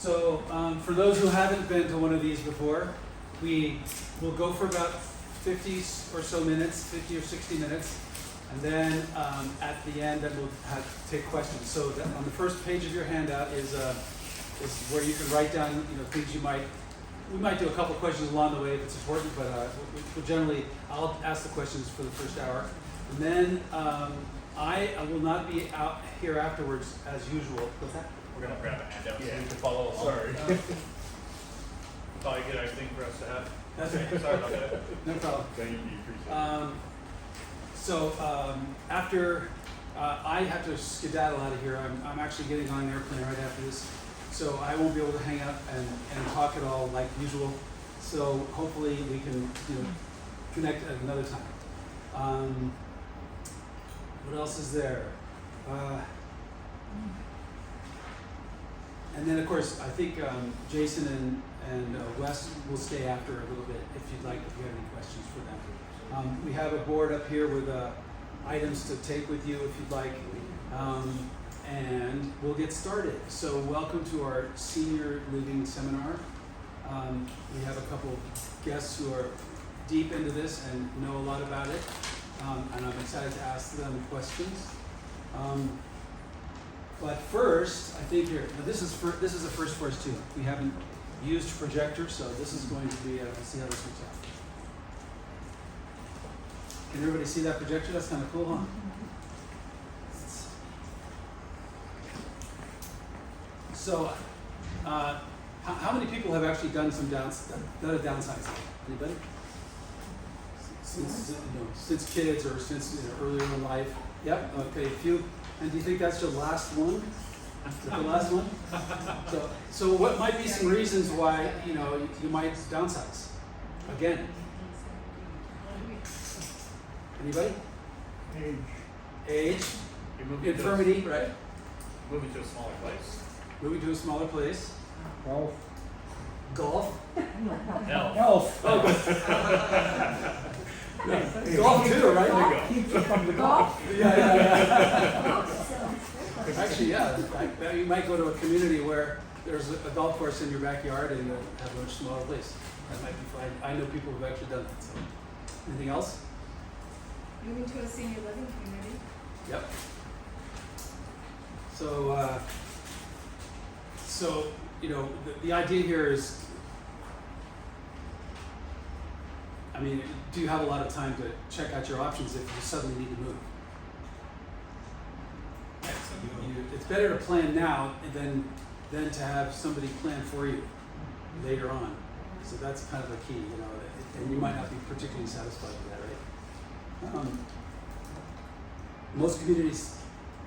So for those who haven't been to one of these before, we will go for about 50 or so minutes, 50 or 60 minutes, and then at the end, then we'll take questions. So that on the first page of your handout is where you can write down, things you might. We might do a couple questions along the way if it's important, but we'll generally, I'll ask the questions for the first hour, and then I will not be out here afterwards as usual. What's that? We're going to grab a handout so Yeah. you can follow along. Sorry. Probably a good thing for us to have. That's right. Sorry about that. No problem. Thank you, appreciate it. So after I have to skedaddle out of here, I'm actually getting on an airplane right after this, so I won't be able to hang out and talk at all like usual. So hopefully we can connect at another time. What else is there? And then of course I think Jason and Wes will stay after a little bit if you'd like, if you have any questions for them. We have a board up here with items to take with you if you'd like, and we'll get started. So welcome to our senior living seminar. We have a couple guests who are deep into this and know a lot about it, and I'm excited to ask them questions. But first, I think here, now this is a first for us too. We haven't used a projector, so this is going to be, let's see how this works out. Can everybody see that projector? That's kind of cool, huh? So, how many people have actually done a downsizing? Anybody? Since kids or since earlier in life? Yep. Okay. A few. And do you think that's your last one? Is that the last one? So what might be some reasons why you might downsize? Again. Anybody? Age. You're moving Infirmity, right? Moving to a smaller place. Moving to a smaller place. Golf. Golf. Hell. Golf. Golf too, right? There you go. Keeps you from the golf. Yeah. Actually, yeah. You might go to a community where there's a golf course in your backyard and have a much smaller place. That might be fine. I know people who've actually done that. So, anything else? Moving to a senior living community. Yep. So the idea here is, do you have a lot of time to check out your options if you suddenly need to move? It's better to plan now than to have somebody plan for you later on. So that's kind of the key, and you might not be particularly satisfied with that, right? Most communities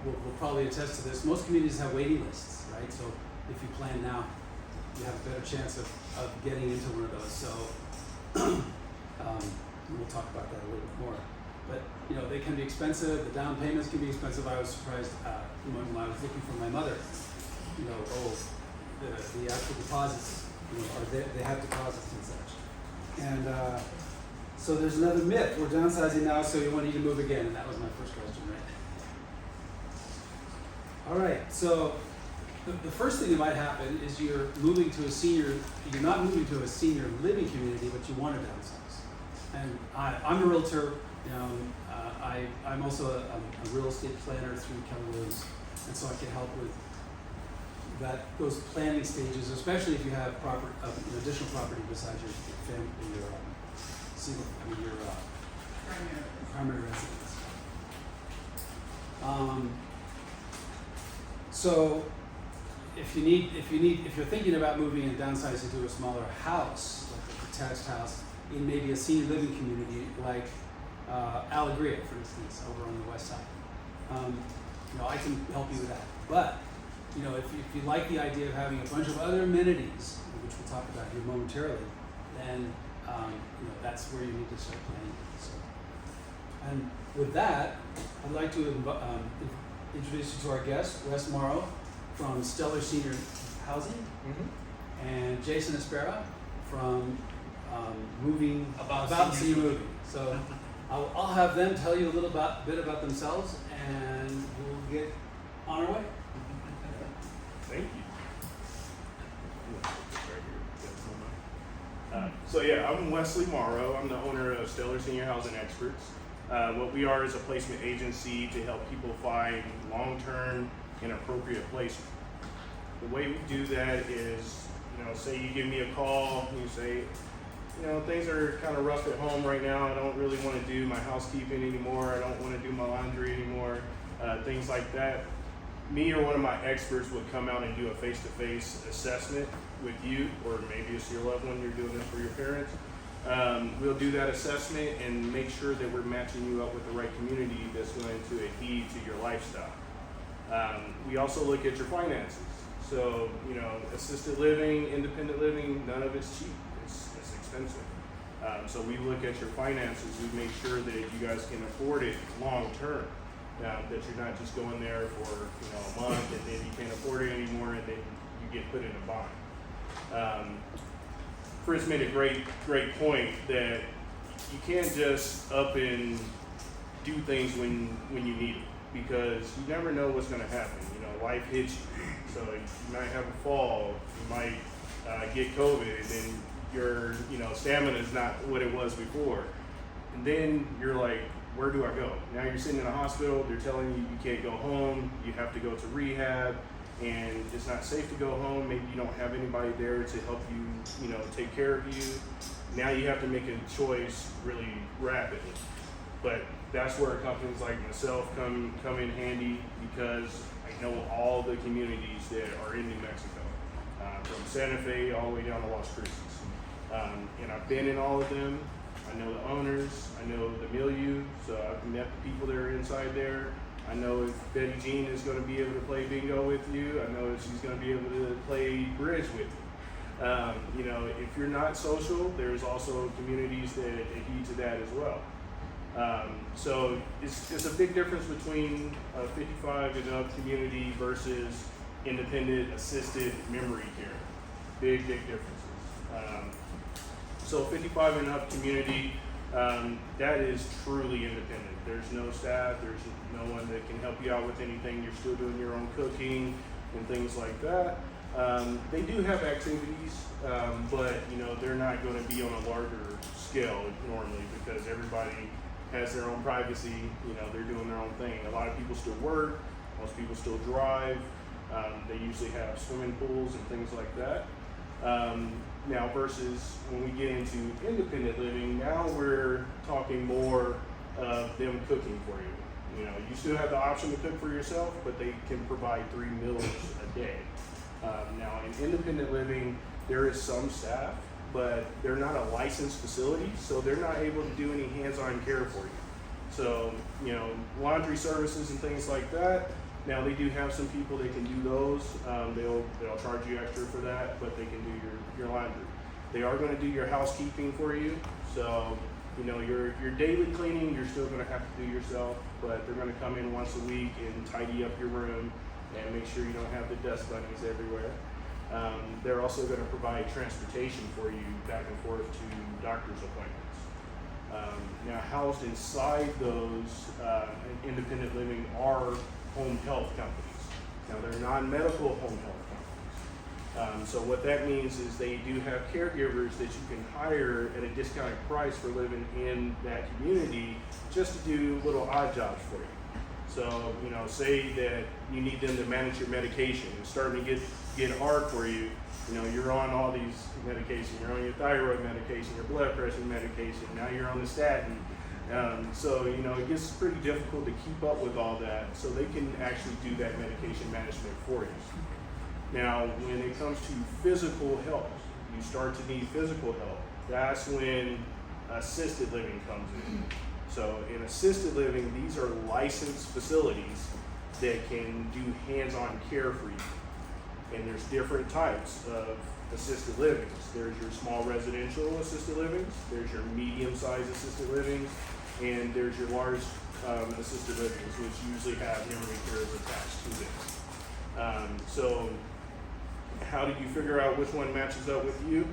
will probably attest to this. Most communities have waiting lists, right? So if you plan now, you have a better chance of getting into one of those. So we'll talk about that a little bit more. But they can be expensive. The down payments can be expensive. I was surprised when I was looking for my mother. The actual deposits, they have deposits and such. And so there's another myth. We're downsizing now, so you want to move again. And that was my first question, right? All right. So the first thing that might happen is you're not moving to a senior living community, but you want to downsize. And I'm a realtor. I'm also a real estate planner through Keller Williams, and so I can help with those planning stages, especially if you have additional property besides your family, your primary residence. So if you're thinking about moving and downsizing to a smaller house, like a detached house, in maybe a senior living community like Alegria, for instance, over on the west side, I can help you with that. But if you like the idea of having a bunch of other amenities, which we'll talk about here momentarily, then that's where you need to start planning. So, and with that, I'd like to introduce you to our guest, Wes Morrow from Stellar Senior Housing, and Jason Espera from About Senior Moving. So I'll have them tell you a little bit about themselves, and we'll get on our way. Thank you. So yeah, I'm Wesley Morrow. I'm the owner of Stellar Senior Housing Experts. What we are is a placement agency to help people find long-term and appropriate placement. The way we do that is, say you give me a call and you say, things are kind of rough at home right now. I don't really want to do my housekeeping anymore. I don't want to do my laundry anymore. Things like that. Me or one of my experts would come out and do a face-to-face assessment with you, or maybe it's your loved one, you're doing it for your parents. We'll do that assessment and make sure that we're matching you up with the right community that's going to adhere to your lifestyle. We also look at your finances. So, assisted living, independent living, none of it's cheap. It's expensive. So we look at your finances. We make sure that you guys can afford it long term. That you're not just going there for a month and then you can't afford it anymore and then you get put in a bind. Chris made a great point that you can't just up and do things when you need it, because you never know what's going to happen. Life hits you, so you might have a fall, you might get COVID, and then your stamina is not what it was before, and then you're like, where do I go? Now you're sitting in a hospital, they're telling you you can't go home, you have to go to rehab, and it's not safe to go home. Maybe you don't have anybody there to help you, take care of you. Now you have to make a choice really rapidly. But that's where companies like myself come in handy, because I know all the communities that are in New Mexico, from Santa Fe all the way down to Las Cruces. And I've been in all of them. I know the owners, I know the milieu, so I've met the people that are inside there. I know if Betty Jean is going to be able to play bingo with you. I know if she's going to be able to play bridge with you. If you're not social, there's also communities that adhere to that as well. So it's a big difference between a 55 and up community versus independent assisted memory care. Big differences. So 55 and up community, that is truly independent. There's no staff, there's no one that can help you out with anything. You're still doing your own cooking and things like that. They do have activities, but they're not going to be on a larger scale normally, because everybody has their own privacy. They're doing their own thing. A lot of people still work, most people still drive. They usually have swimming pools and things like that. Now versus when we get into independent living, now we're talking more of them cooking for you. You still have the option to cook for yourself, but they can provide 3 meals a day. Now in independent living, there is some staff, but they're not a licensed facility, so they're not able to do any hands-on care for you. So, laundry services and things like that. Now they do have some people that can do those. They'll charge you extra for that, but they can do your laundry. They are going to do your housekeeping for you. So, your daily cleaning you're still going to have to do yourself, but they're going to come in once a week and tidy up your room and make sure you don't have the dust bunnies everywhere. They're also going to provide transportation for you back and forth to doctor's appointments. Now, housed inside those independent living are home health companies. Now, they're non-medical home health companies. So what that means is they do have caregivers that you can hire at a discounted price for living in that community, just to do little odd jobs for you. So, say that you need them to manage your medication. It's starting to get hard for you. You're on all these medications. You're on your thyroid medication, your blood pressure medication. Now you're on the statin. So, it gets pretty difficult to keep up with all that. So they can actually do that medication management for you. Now, when it comes to physical health, you start to need physical health. That's when assisted living comes in. So in assisted living, these are licensed facilities that can do hands-on care for you. And there's different types of assisted livings. There's your small residential assisted livings, there's your medium-sized assisted livings, and there's your large assisted livings, which usually have memory cares attached to them. So how do you figure out which one matches up with you?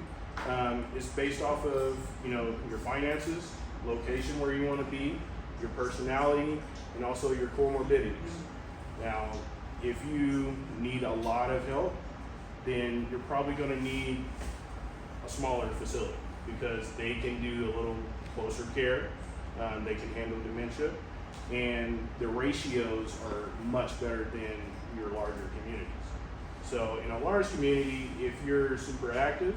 It's based off of your finances, location where you want to be, your personality, and also your comorbidities. Now, if you need a lot of help, then you're probably going to need a smaller facility. because they can do a little closer care. They can handle dementia, and the ratios are much better than your larger communities. So in a large community, if you're super active,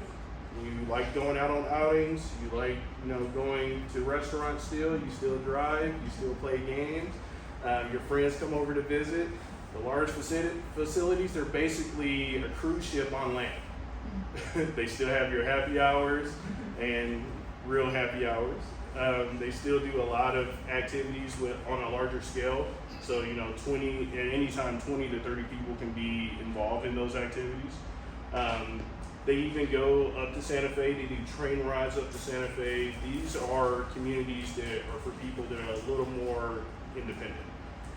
you like going out on outings, you like going to restaurants still, you still drive, you still play games, your friends come over to visit. The large facilities, they're basically a cruise ship on land. They still have your happy hours and real happy hours. They still do a lot of activities on a larger scale. So, 20, at any time, 20 to 30 people can be involved in those activities. They even go up to Santa Fe. They do train rides up to Santa Fe. These are communities that are for people that are a little more independent,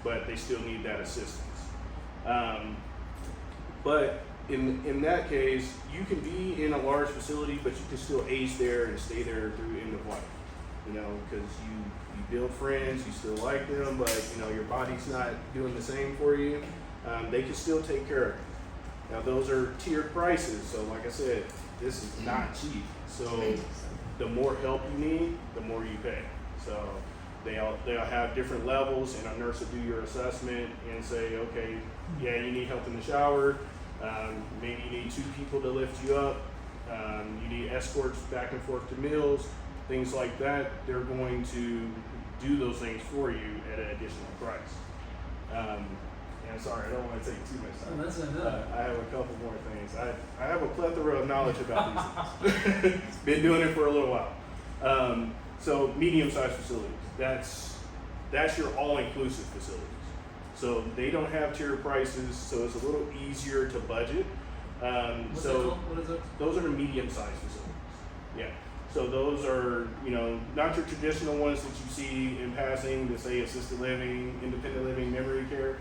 but they still need that assistance. But in that case, you can be in a large facility, but you can still age there and stay there through end of life. Because you build friends, you still like them, but your body's not doing the same for you. They can still take care of you. Now those are tiered prices, so like I said, this is not cheap. So the more help you need, the more you pay. So they'll have different levels, and a nurse will do your assessment and say, okay, yeah, you need help in the shower. Maybe you need 2 people to lift you up. You need escorts back and forth to meals, things like that. They're going to do those things for you at an additional price. And sorry, I don't want to take too much time. Oh, that's enough. I have a couple more things. I have a plethora of knowledge about these things. Been doing it for a little while. So medium-sized facilities, that's your all-inclusive facilities. So they don't have tiered prices, so it's a little easier to budget. What's that called? What is it? Those are the medium-sized facilities. Yeah. So those are, not your traditional ones that you see in passing that say assisted living, independent living, memory care.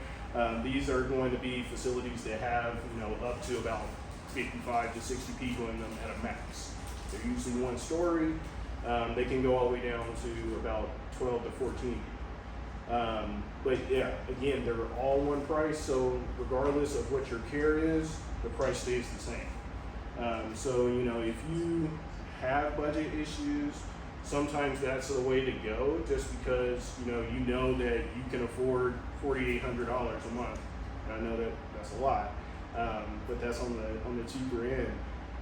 These are going to be facilities that have, up to about 55 to 60 people in them at a max. They're usually 1 story. They can go all the way down to about 12 to 14. But yeah, again, they're all one price. So regardless of what your care is, the price stays the same. So, if you have budget issues, sometimes that's the way to go, just because you know that you can afford $4,800 a month. And I know that that's a lot, but that's on the cheaper end.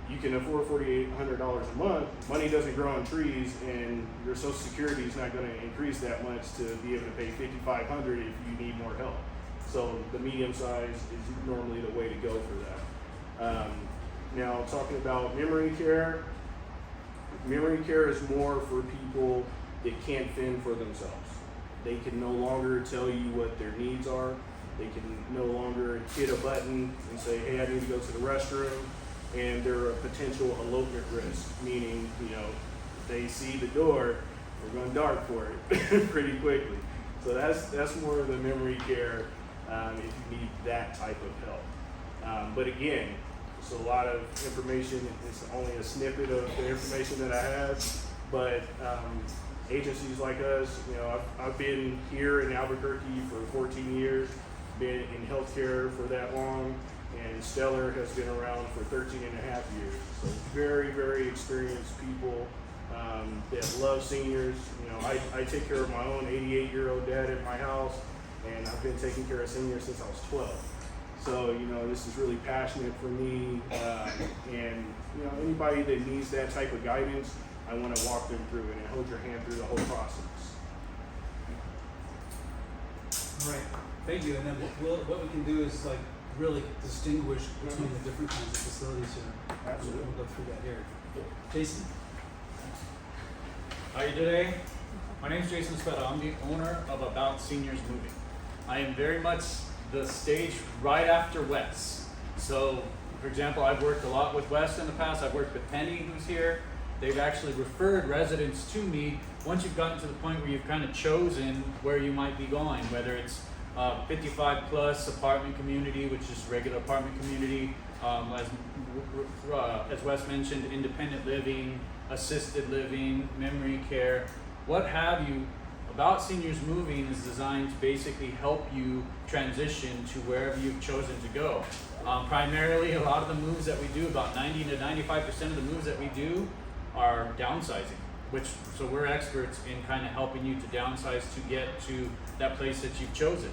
You can afford $4,800 a month. Money doesn't grow on trees, and your Social Security is not going to increase that much to be able to pay $5,500 if you need more help. So the medium size is normally the way to go for that. Now, talking about memory care. Memory care is more for people that can't fend for themselves. They can no longer tell you what their needs are. They can no longer hit a button and say, hey, I need to go to the restroom, and they're a potential elopement risk, meaning, if they see the door, they're going to dart for it pretty quickly. So that's more of the memory care if you need that type of help. But again, it's a lot of information. It's only a snippet of the information that I have, but agencies like us, I've been here in Albuquerque for 14 years, been in healthcare for that long, and Stellar has been around for 13 and a half years. So very, very experienced people that love seniors. I take care of my own 88-year-old dad at my house, and I've been taking care of seniors since I was 12. So, this is really passionate for me, and, anybody that needs that type of guidance, I want to walk them through it and hold your hand through the whole process. Right. Thank you. And then what we can do is really distinguish between the different kinds of facilities here. Absolutely. We'll go through that here. Jason. How are you today? My name is Jason Spetta. I'm the owner of About Seniors Moving. I am very much the stage right after Wes. So, for example, I've worked a lot with Wes in the past. I've worked with Penny, who's here. They've actually referred residents to me once you've gotten to the point where you've kind of chosen where you might be going, whether it's 55 plus apartment community, which is regular apartment community, as Wes mentioned, independent living, assisted living, memory care, what have you. About Seniors Moving is designed to basically help you transition to wherever you've chosen to go. Primarily, a lot of the moves that we do, about 90 to 95% of the moves that we do, are downsizing, so we're experts in kind of helping you to downsize to get to that place that you've chosen.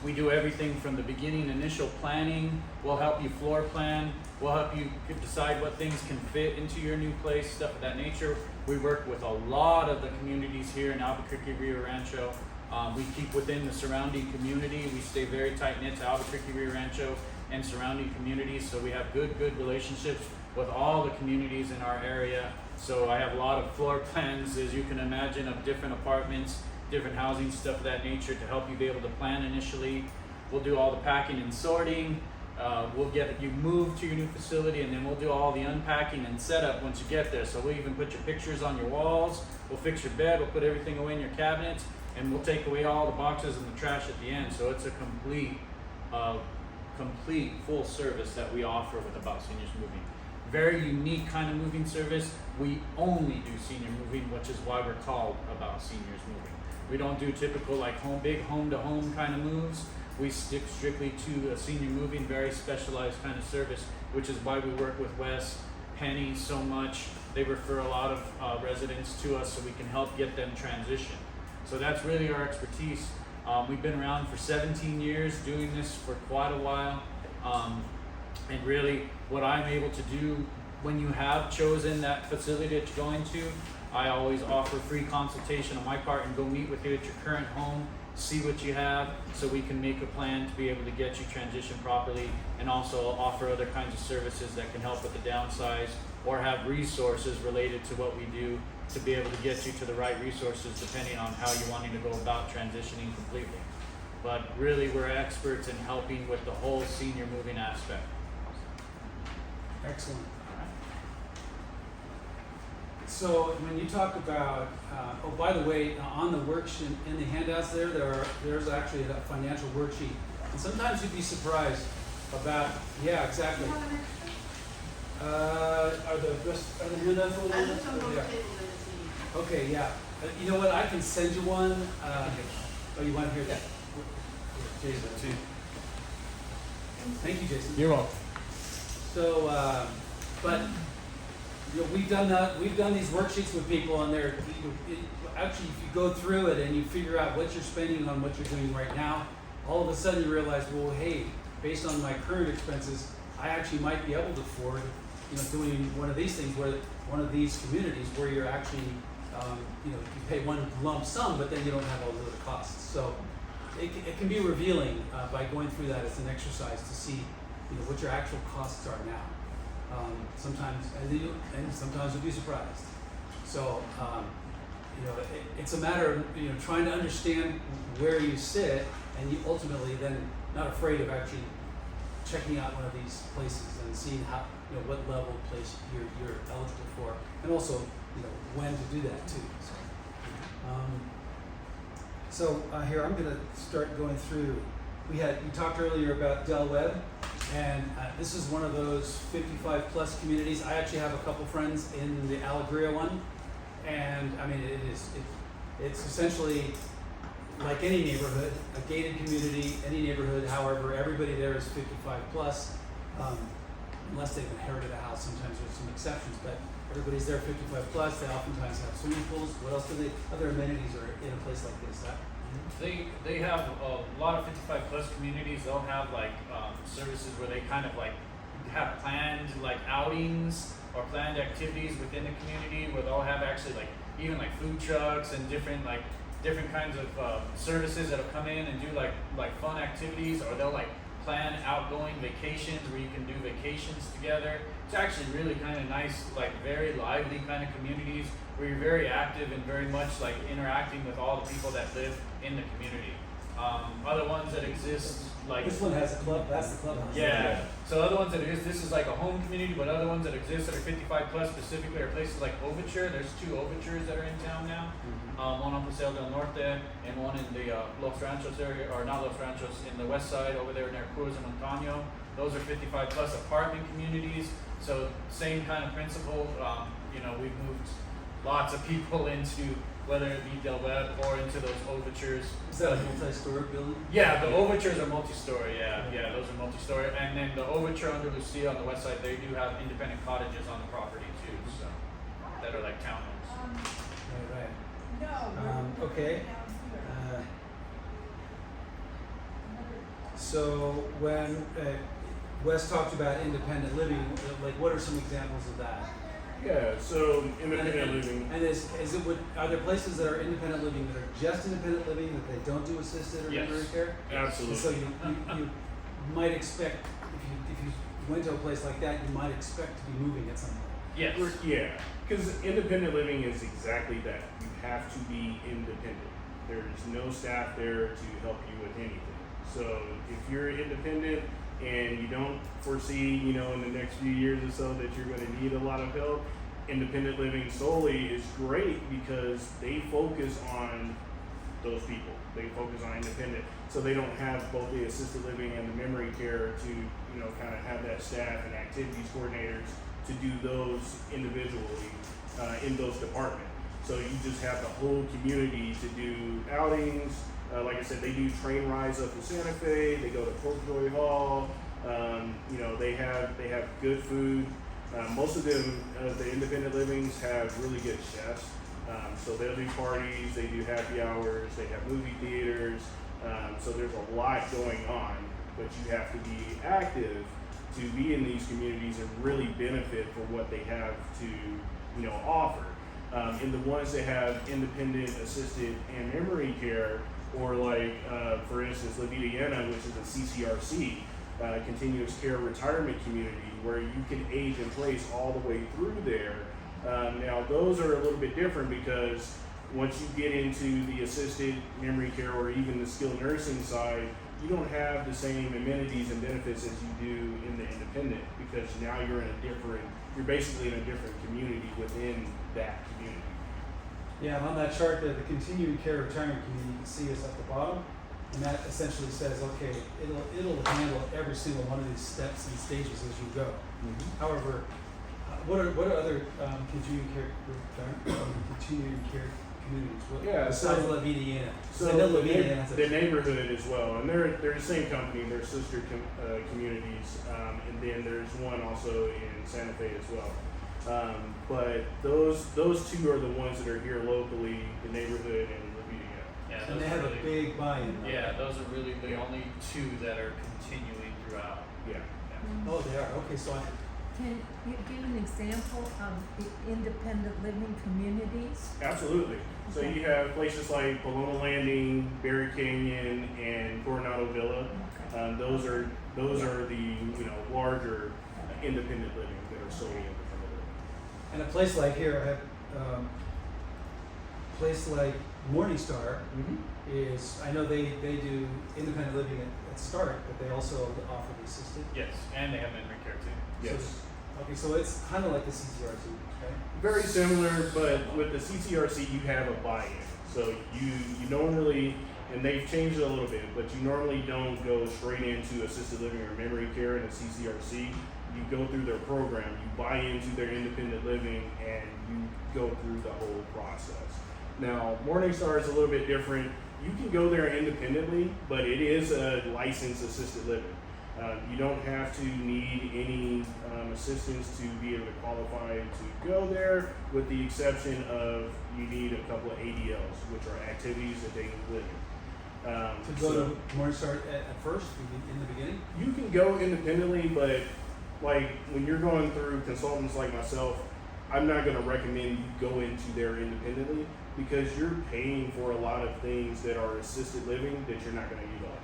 We do everything from the beginning, initial planning. We'll help you floor plan. We'll help you decide what things can fit into your new place, stuff of that nature. We work with a lot of the communities here in Albuquerque, Rio Rancho. We keep within the surrounding community. We stay very tight-knit to Albuquerque, Rio Rancho and surrounding communities. So we have good relationships with all the communities in our area. So I have a lot of floor plans, as you can imagine, of different apartments, different housing, stuff of that nature to help you be able to plan initially. We'll do all the packing and sorting. We'll get you moved to your new facility, and then we'll do all the unpacking and setup once you get there. So we'll even put your pictures on your walls. We'll fix your bed. We'll put everything away in your cabinets, and we'll take away all the boxes and the trash at the end. So it's a complete full service that we offer with About Seniors Moving. Very unique kind of moving service. We only do senior moving, which is why we're called About Seniors Moving. We don't do typical like big home to home kind of moves. We stick strictly to a senior moving, very specialized kind of service, which is why we work with Wes, Penny so much. They refer a lot of residents to us so we can help get them transition. So that's really our expertise. We've been around for 17 years doing this for quite a while. And really what I'm able to do when you have chosen that facility that you're going to, I always offer free consultation on my part and go meet with you at your current home, see what you have, so we can make a plan to be able to get you transitioned properly, and also offer other kinds of services that can help with the downsize or have resources related to what we do to be able to get you to the right resources depending on how you're wanting to go about transitioning completely. But really we're experts in helping with the whole senior moving aspect. Excellent. So when you talk about, oh, by the way, on the worksheet in the handouts there's actually a financial worksheet, and sometimes you'd be surprised about, yeah, exactly. You have an extra? Are the handouts a little I bit? looked on the Yeah. table and it's Okay, yeah. You know what? I can send you one. Oh, you want to hear that? Jason. Thank you, Jason. You're welcome. So, but you know, we've done these worksheets with people, and actually, if you go through it and you figure out what you're spending on what you're doing right now, all of a sudden you realize, well, hey, based on my current expenses, I actually might be able to afford, doing one of these things, where one of these communities where you're actually, you pay one lump sum, but then you don't have all the other costs. So it can be revealing by going through that as an exercise to see, what your actual costs are now. Sometimes, and sometimes you'll be surprised. So, it's a matter of trying to understand where you sit, and you ultimately then not afraid of actually checking out one of these places and seeing how what level of place you're eligible for, and also when to do that too. So here I'm going to start going through. You talked earlier about Del Webb, and this is one of those 55 plus communities. I actually have a couple friends in the Alegria one, and I mean it's essentially like any neighborhood, a gated community, any neighborhood. However, everybody there is 55 plus, unless they've inherited a house. Sometimes there's some exceptions, but everybody's there 55 plus. They oftentimes have swimming pools. What else other amenities are in a place like this? They have a lot of 55 plus communities. They'll have like services where they kind of like have planned like outings or planned activities within the community, where they'll have actually like even like food trucks and different kinds of services that'll come in and do like fun activities, or they'll like plan outgoing vacations where you can do vacations together. It's actually really kind of nice, like very lively kind of communities where you're very active and very much like interacting with all the people that live in the community. Other ones that exist, like This one has a club. That's the clubhouse. yeah. So other ones that exist, this is like a home community, but other ones that exist that are 55 plus specifically are places like Overture. There's 2 Overtures that are in town now. One on Paseo del Norte and one in the Los Ranchos area, or not Los Ranchos, in the west side over there near Cruz and Montano. Those are 55 plus apartment communities. So same kind of principle. We've moved lots of people into whether it be Del Webb or into those overtures. Is that a multi-story building? Yeah, the overtures are multi-story. Yeah, those are multi-story. And then the overture under Lucia on the west side, they do have independent cottages on the property too, so that are like townhomes. Right. Okay. So when Wes talked about independent living, like what are some examples of that? Yeah, so independent living. And is it are there places that are independent living that are just independent living that they don't do assisted or Yes. memory care? Absolutely. And so you might expect if you went to a place like that, you might expect to be moving at some point. Yes. Yeah, because independent living is exactly that. You have to be independent. There's no staff there to help you with anything. So if you're independent and you don't foresee, in the next few years or so that you're going to need a lot of help, independent living solely is great because they focus on those people. They focus on independent, so they don't have both the assisted living and the memory care to, kind of have that staff and activities coordinators to do those individually in those departments. So you just have the whole community to do outings. Like I said, they do train rides up to Santa Fe. They go to Portjoy Hall. They have good food. Most of them, the independent livings have really good chefs. So they'll do parties. They do happy hours. They have movie theaters. So there's a lot going on, but you have to be active to be in these communities and really benefit for what they have to, offer. In the ones that have independent, assisted, and memory care, or like, for instance, La Vidiana, which is a CCRC, continuous care retirement community, where you can age in place all the way through there. Now, those are a little bit different because once you get into the assisted memory care or even the skilled nursing side, you don't have the same amenities and benefits as you do in the independent, because now you're basically in a different community within that community. Yeah, and on that chart there, the continuing care retirement community, you can see is at the bottom, and that essentially says, okay, it'll handle every single one of these steps and stages as you go. However, what are other continuing care communities? Besides La Vidiana. So I know La Vidiana has the neighborhood as well, and they're the same company. They're sister communities, and then there's one also in Santa Fe as well. But those two are the ones that are here locally, the neighborhood and La Vidiana. Yeah, and those they are have really, a big buy-in. Yeah, those are really the only two that are continuing throughout. Yeah. Oh, they are. Okay, so Can you give an example of the independent living communities? Absolutely. So Okay. you have places like Paloma Landing, Berry Canyon, and Coronado Villa. Okay. Those are the larger independent living that are solely independent living. and a place like here, I have a place like Morningstar is, I know they do independent living at start, but they also offer the assisted. Yes, and they have memory care too. Yes. Okay, so it's kind of like the CCRC, right? Very similar, but with the CCRC you have a buy-in. So you normally, and they've changed it a little bit, but you normally don't go straight into assisted living or memory care in a CCRC. You go through their program, you buy into their independent living, and you go through the whole process. Now, Morningstar is a little bit different. You can go there independently, but it is a licensed assisted living. You don't have to need any assistance to be able to qualify to go there, with the exception of you need a couple of ADLs, which are activities of daily living. To go to Morningstar at first, in the beginning? You can go independently, but like when you're going through consultants like myself, I'm not going to recommend you go into there independently, because you're paying for a lot of things that are assisted living that you're not going to utilize.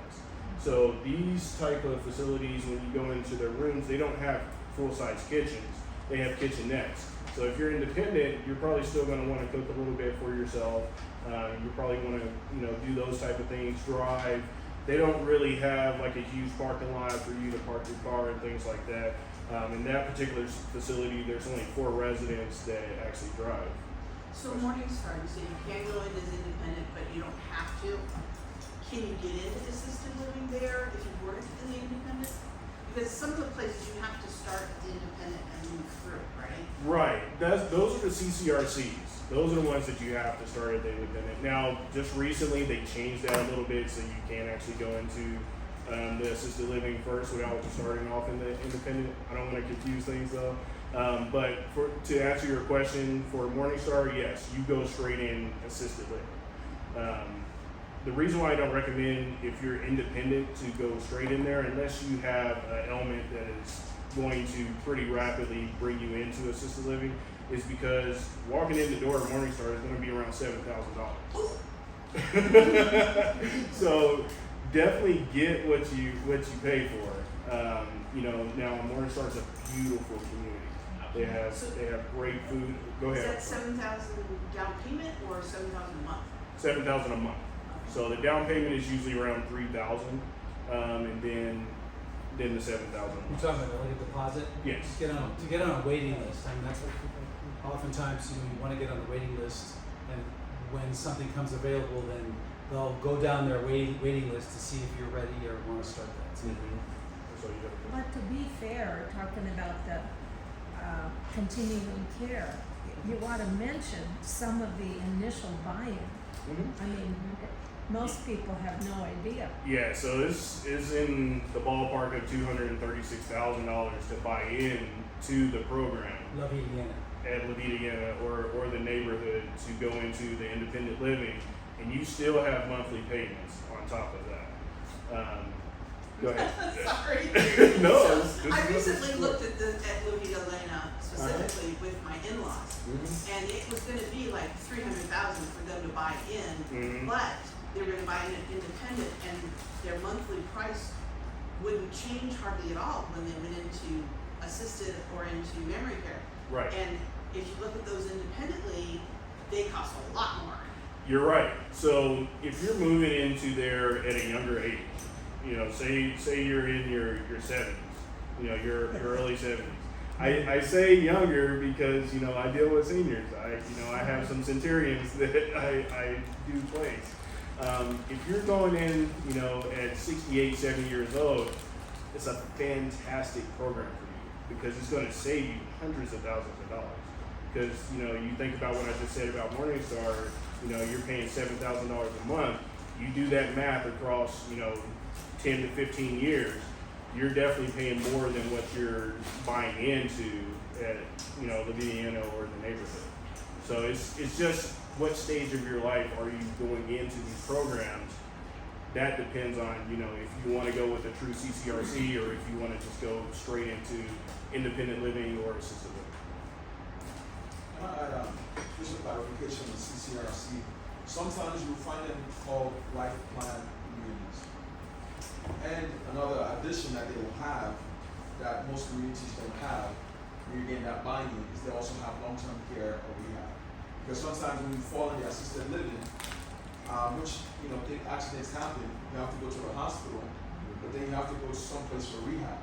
So these type of facilities, when you go into their rooms, they don't have full-size kitchens. They have kitchenettes. So if you're independent, you're probably still going to want to cook a little bit for yourself. You probably want to, do those type of things, drive. They don't really have like a huge parking lot for you to park your car and things like that. In that particular facility, there's only 4 residents that actually drive. So Morningstar, you say you can go in as independent, but you don't have to. Can you get into assisted living there if you were in the independent? Because some of the places you have to start the independent and move through, right? Right. Those are the CCRCs. Those are the ones that you have to start at the independent. Now, just recently, they changed that a little bit so you can actually go into the assisted living first without starting off in the independent. I don't want to confuse things though. But to answer your question, for Morningstar, yes, you go straight in assisted living. The reason why I don't recommend, if you're independent, to go straight in there unless you have an element that is going to pretty rapidly bring you into assisted living, is because walking in the door of Morningstar is going to be around $7,000. So definitely get what you pay for. You know, now Morningstar is a beautiful community. They have great food. Go ahead. Is that 7,000 down payment or 7,000 a month? 7,000 a month. So the down payment is usually around 3,000, and then the 7,000. You're talking about like a deposit? Yes. To get on a waiting list. I mean, that's what, oftentimes, you want to get on the waiting list, and when something comes available, then they'll go down their waiting list to see if you're ready or want to start that. So, So you have But to be fair, talking about the continuing care, you ought to mention some of the initial buy-in. I mean, most people have no idea. Yeah, so this is in the ballpark of $236,000 to buy in to the program Love Indiana. at La Vida or the neighborhood to go into the independent living, and you still have monthly payments on top of that. Go ahead. Sorry. No, So, this I is- recently looked at La Vida Elena specifically with my in-laws, and it was gonna be like 300,000 for them to buy in, Mhm. but they were gonna buy in independent, and their monthly price wouldn't change hardly at all when they went into assisted or into memory care. Right. And if you look at those independently, they cost a lot more. You're right. So if you're moving into there at a younger age, you know, say you're in your 70s, you know, your early 70s. I say younger because, you know, I deal with seniors. I have some centurions that I do place. If you're going in, you know, at 68, 70 years old, it's a fantastic program for you because it's going to save you hundreds of thousands of dollars. Because, you know, you think about what I just said about Morningstar, you know, you're paying $7,000 a month. You do that math across, you know, 10 to 15 years, you're definitely paying more than what you're buying into at, you know, La Vidiana or the neighborhood. So it's just what stage of your life are you going into these programs? That depends on, you know, if you want to go with a true CCRC or if you want to just go straight into independent living or assisted living. Just a clarification on CCRC. Sometimes you'll find them called life plan communities. And another addition that they will have that most communities don't have, when you're getting that buy-in, is they also have long-term care or rehab. Because sometimes when you fall in the assisted living, which, you know, accidents happen, you have to go to the hospital, but then you have to go someplace for rehab.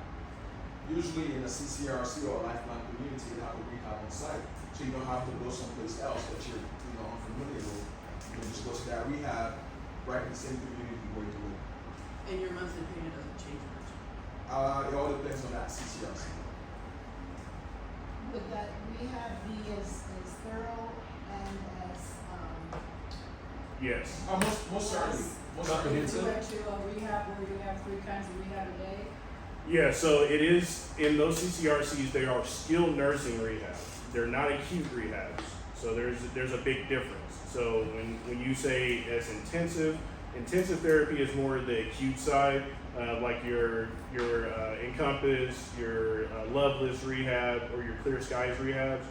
Usually in a CCRC or a lifeline community, they have a rehab on site. So you don't have to go someplace else that you're, you know, unfamiliar with. You can just go to that rehab right in the same community where you live. And your monthly payment doesn't change much. It all depends on that CCRC. Would that rehab be as thorough and as, Yes. Most certainly. Most certainly. Comprehensive. you went to a rehab where you have 3 kinds of rehab a day? Yeah, so it is, in those CCRCs, they are skilled nursing rehabs. They're not acute rehabs. So there's a big difference. So when you say as intensive therapy is more the acute side, like your Encompass, your Loveless rehab, or your Clear Skies rehabs.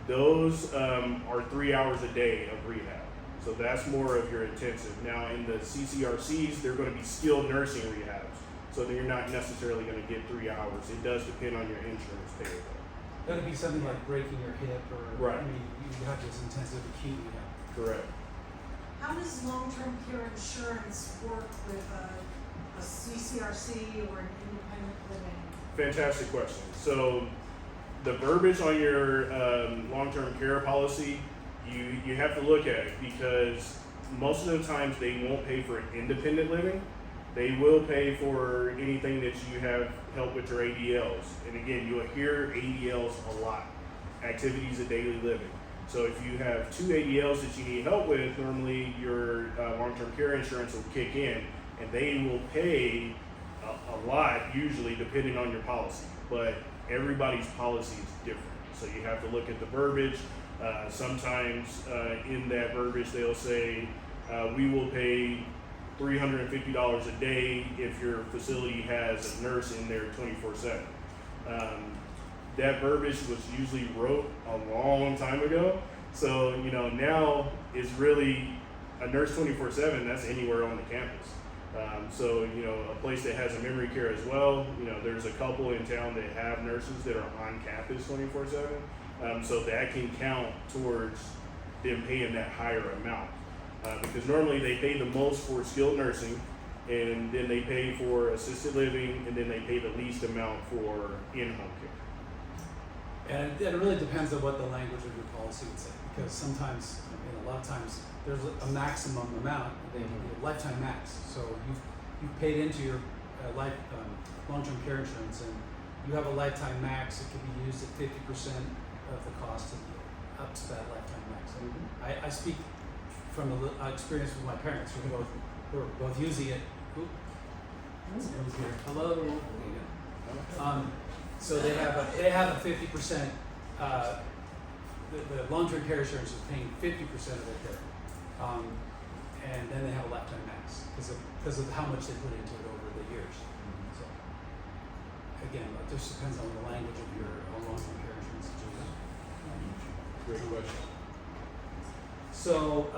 Those are 3 hours a day of rehab. So that's more of your intensive. Now in the CCRCs, they're going to be skilled nursing rehabs. So that you're not necessarily going to get 3 hours. It does depend on your insurance payer though. That'd be something like breaking your hip or, Right. I mean, you have this intensive acute rehab. Correct. How does long-term care insurance work with a CCRC or an independent living? Fantastic question. So the verbiage on your long-term care policy, you have to look at it because most of the times they won't pay for independent living. They will pay for anything that you have help with your ADLs. And again, you'll hear ADLs a lot, activities of daily living. So if you have 2 ADLs that you need help with, normally your long-term care insurance will kick in, and they will pay a lot usually depending on your policy. But everybody's policy is different, so you have to look at the verbiage. Sometimes in that verbiage they'll say we will pay $350 a day if your facility has a nurse in there 24/7. That verbiage was usually wrote a long time ago. So, now it's really a nurse 24/7, that's anywhere on the campus. So, a place that has a memory care as well, there's a couple in town that have nurses that are on campus 24/7. So that can count towards them paying that higher amount. Because normally they pay the most for skilled nursing, and then they pay for assisted living, and then they pay the least amount for in-home care. And it really depends on what the language of your policy would say, because sometimes, a lot of times, there's a maximum amount, they give you a lifetime max. So you've paid into your long-term care insurance, and you have a lifetime max. It can be used at 50% of the cost up to that lifetime max. And I speak from experience with my parents, who were both using it. Someone's here. Hello. There you go. So they have a 50%. The long-term care insurance is paying 50% of their care, and then they have a lifetime max because of how much they put into it over the years. So again, it just depends on the language of your long-term care insurance. Great question. So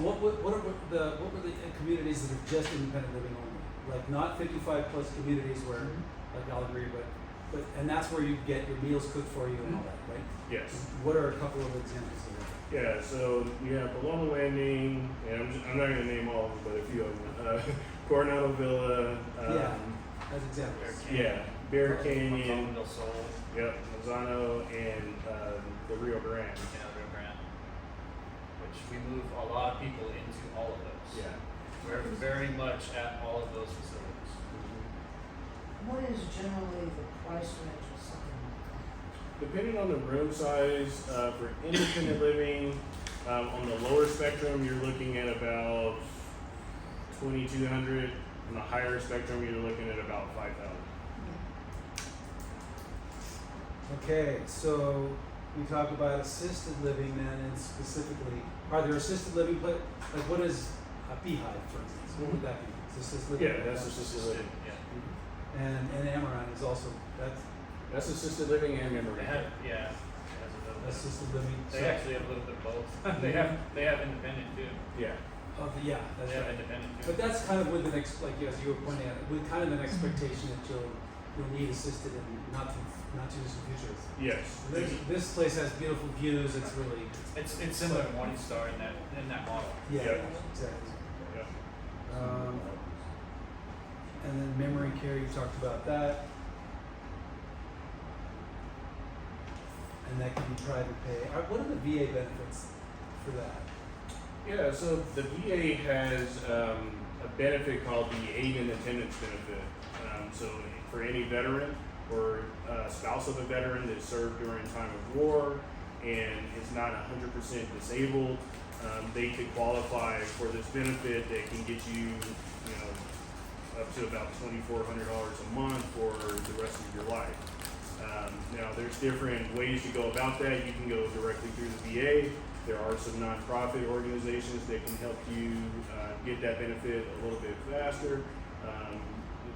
what were the communities that are just independent living only? Like not 55 plus communities where, like I'll agree, but and that's where you get your meals cooked for you and all that, right? Yes. What are a couple of examples of that? Yeah, so you have Paloma Landing, and I'm not going to name all of them, but a few of them. Coronado Villa. As examples. Yeah, Bear Canyon. Macomb del Sol, Yep, Lozano, and the Rio Grande. Rio Grande, which we move a lot of people into all of those. Yeah. We're very much at all of those facilities. What is generally the price range of something like that? Depending on the room size, for independent living, on the lower spectrum, you're looking at about 2,200. On the higher spectrum, you're looking at about 5,000. Okay, so we talk about assisted living then, and specifically, are there assisted living like what is a beehive, for instance? What would that be? It's assisted living. Yeah, that's assisted living. Yeah. And Amaran is also That's assisted living and memory They care. have, yeah. It has a little bit. assisted living. They actually have a little bit of both. they have independent too. Yeah. Yeah, that's They have right. independent too. But that's kind of with an as you were pointing out, with kind of an expectation that you'll need assisted in not too distant future. Yes. This place has beautiful views. It's really It's similar to Morningstar in that model. yeah, Yeah. exactly. Yeah. And then memory care, you talked about that. And that can be private pay. What are the VA benefits for that? Yeah, so the VA has a benefit called the aid and attendance benefit. So for any veteran or spouse of a veteran that served during time of war and is not 100% disabled, they could qualify for this benefit that can get you, up to about $2,400 a month for the rest of your life. Now, there's different ways to go about that. You can go directly through the VA. There are some nonprofit organizations that can help you get that benefit a little bit faster.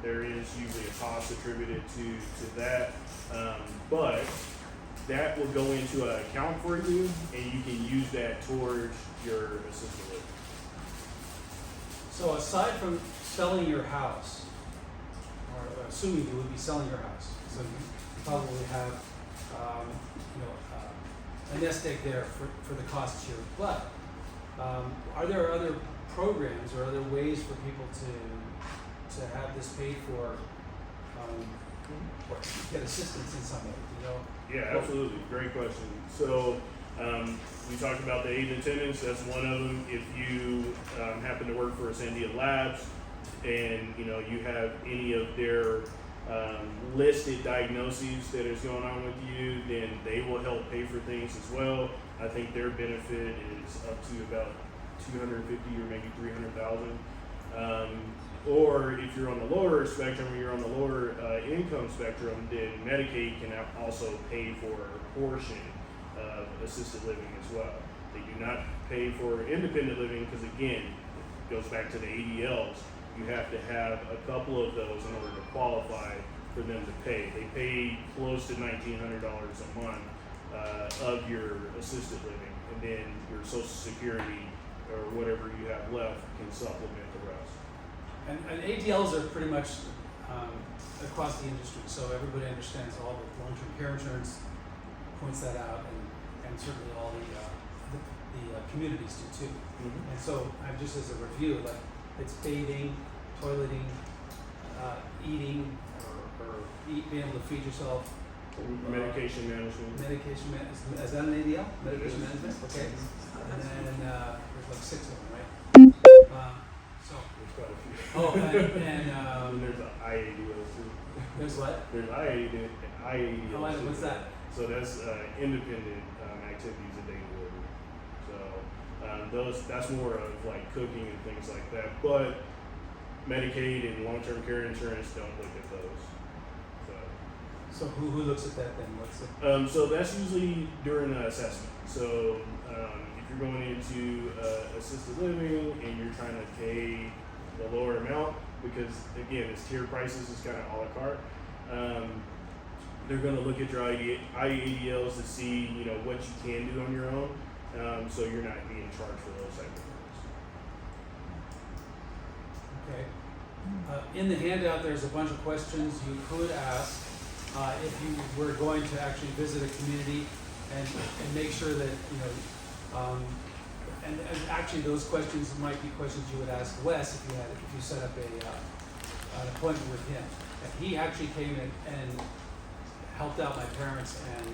There is usually a cost attributed to that, but that will go into an account for you, and you can use that towards your assisted living. So aside from selling your house, or assuming you would be selling your house, so you probably have, a nest egg there for the costs here. But are there other programs or other ways for people to have this paid for, or get assistance in some way? Yeah, absolutely. Great question. So we talked about the aid and attendance. That's one of them. If you happen to work for Sandia Labs and you have any of their listed diagnoses that is going on with you, then they will help pay for things as well. I think their benefit is up to about 250 or maybe 300,000. Or if you're on the lower spectrum, or you're on the lower income spectrum, then Medicaid can also pay for a portion of assisted living as well. They do not pay for independent living because, again, it goes back to the ADLs. You have to have a couple of those in order to qualify for them to pay. They pay close to $1,900 a month of your assisted living, and then your Social Security or whatever you have left can supplement the rest. And ADLs are pretty much across the industry, so everybody understands all the long-term care insurance points that out, and certainly all the communities do too. And so I'm just as a review, like it's bathing, toileting, eating, or being able to feed yourself. Medication management. Medication is that an ADL? Medication management, okay. And then there's like 6 of them, right? So. There's quite a few. Oh, and and there's IADLs too. there's what? There's IADLs. Oh, and what's that? So that's independent activities that they deliver. So that's more of like cooking and things like that. But Medicaid and long-term care insurance don't look at those. So who looks at that then? What's it? So that's usually during an assessment. So if you're going into assisted living and you're trying to pay the lower amount, because again, it's tier prices, it's kind of a la carte. They're going to look at your IADLs to see, you know, what you can do on your own, so you're not being charged for those type of things. Okay. In the handout, there's a bunch of questions you could ask if you were going to actually visit a community and make sure that, you know, and actually those questions might be questions you would ask Wes if you set up an appointment with him. And he actually came in and helped out my parents, and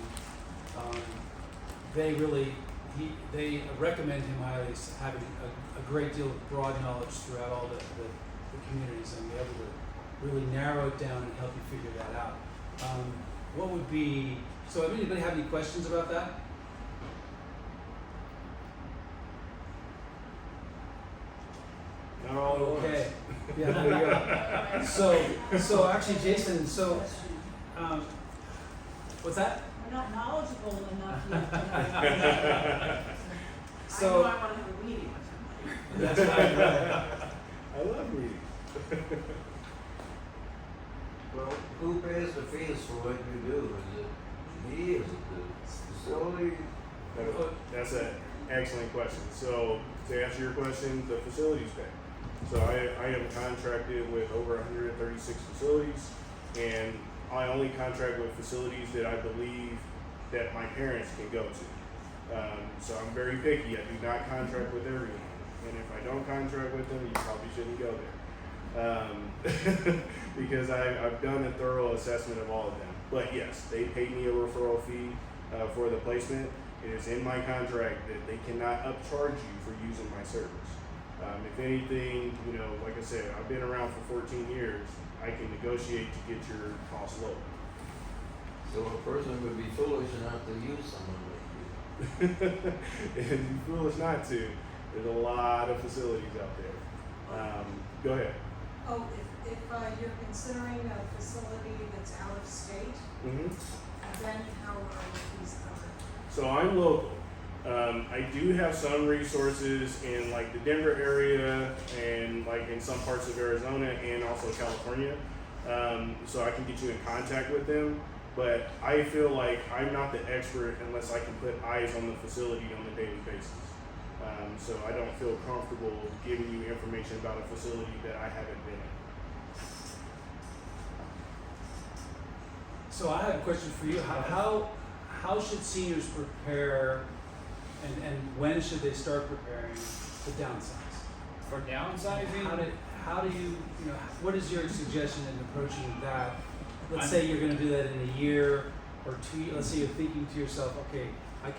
they recommend him highly as having a great deal of broad knowledge throughout all the communities, and be able to really narrow it down and help you figure that out. What would be, so anybody have any questions about that? Not all at once. Okay. Yeah, there you go. So actually, Jason, what's that? We're not knowledgeable enough yet. So I know I wanna have a meeting with him. that's right. I love reading. Well, who pays the fees for what you do? Is it me? Is it the facility? That's an excellent question. So to answer your question, the facilities pay. So I am contracted with over 136 facilities, and I only contract with facilities that I believe that my parents can go to. So I'm very picky. I do not contract with everyone, and if I don't contract with them, you probably shouldn't go there. Because I've done a thorough assessment of all of them. But yes, they paid me a referral fee for the placement. It is in my contract that they cannot upcharge you for using my service. If anything, you know, like I said, I've been around for 14 years. I can negotiate to get your costs low. So a person would be foolish not to use someone like you. And you're foolish not to. There's a lot of facilities out there. Go ahead. Oh, if you're considering a facility that's out of state, then how are these covered? So I'm local. I do have some resources in like the Denver area and like in some parts of Arizona and also California. So I can get you in contact with them. But I feel like I'm not the expert unless I can put eyes on the facility on a daily basis. So I don't feel comfortable giving you information about a facility that I haven't been in. So I have a question for you. How should seniors prepare, and when should they start preparing to downsize? For downsizing, How do you know, what is your suggestion in approaching that? Let's say you're going to do that in a year or 2 years. Let's say you're thinking to yourself, okay, I'd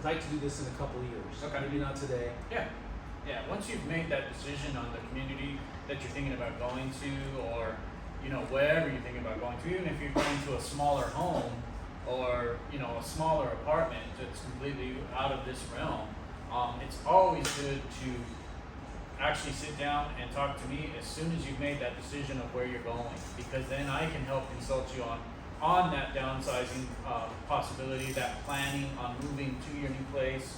like to do this in a couple of years. Okay. Maybe not today. yeah. Once you've made that decision on the community that you're thinking about going to, or you know, wherever you're thinking about going to, even if you're going to a smaller home or, you know, a smaller apartment that's completely out of this realm, it's always good to actually sit down and talk to me as soon as you've made that decision of where you're going, because then I can help consult you on that downsizing possibility, that planning on moving to your new place.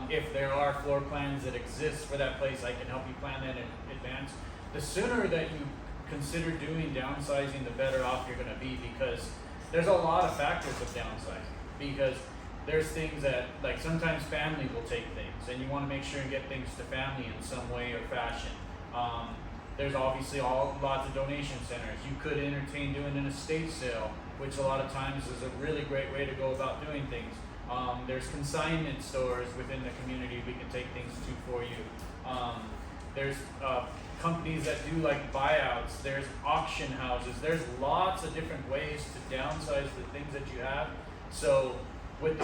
If there are floor plans that exist for that place, I can help you plan that in advance. The sooner that you consider doing downsizing, the better off you're gonna be, because there's a lot of factors of downsizing. Because there's things that, like sometimes family will take things, and you wanna make sure and get things to family in some way or fashion. There's obviously lots of donation centers. You could entertain doing an estate sale, which a lot of times is a really great way to go about doing things. There's consignment stores within the community we can take things to for you. There's companies that do like buyouts. There's auction houses. There's lots of different ways to downsize the things that you have. So with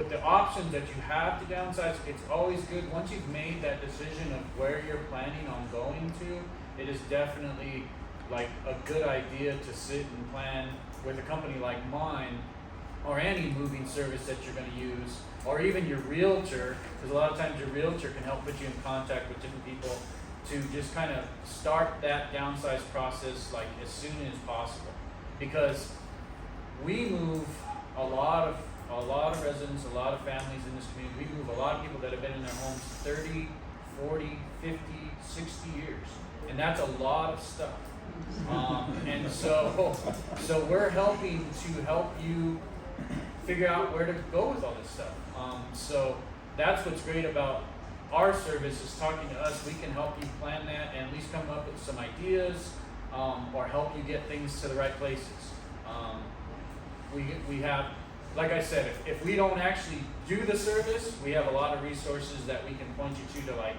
the options that you have to downsize, it's always good once you've made that decision of where you're planning on going to. It is definitely like a good idea to sit and plan with a company like mine, or any moving service that you're going to use, or even your realtor, because a lot of times your realtor can help put you in contact with different people to just kind of start that downsize process like as soon as possible. Because we move a lot of residents, a lot of families in this community. We move a lot of people that have been in their homes 30, 40, 50, 60 years. And that's a lot of stuff. And so we're helping to help you figure out where to go with all this stuff. So that's what's great about our service, is talking to us. We can help you plan that and at least come up with some ideas, or help you get things to the right places. We have, like I said, if we don't actually do the service, we have a lot of resources that we can point you to like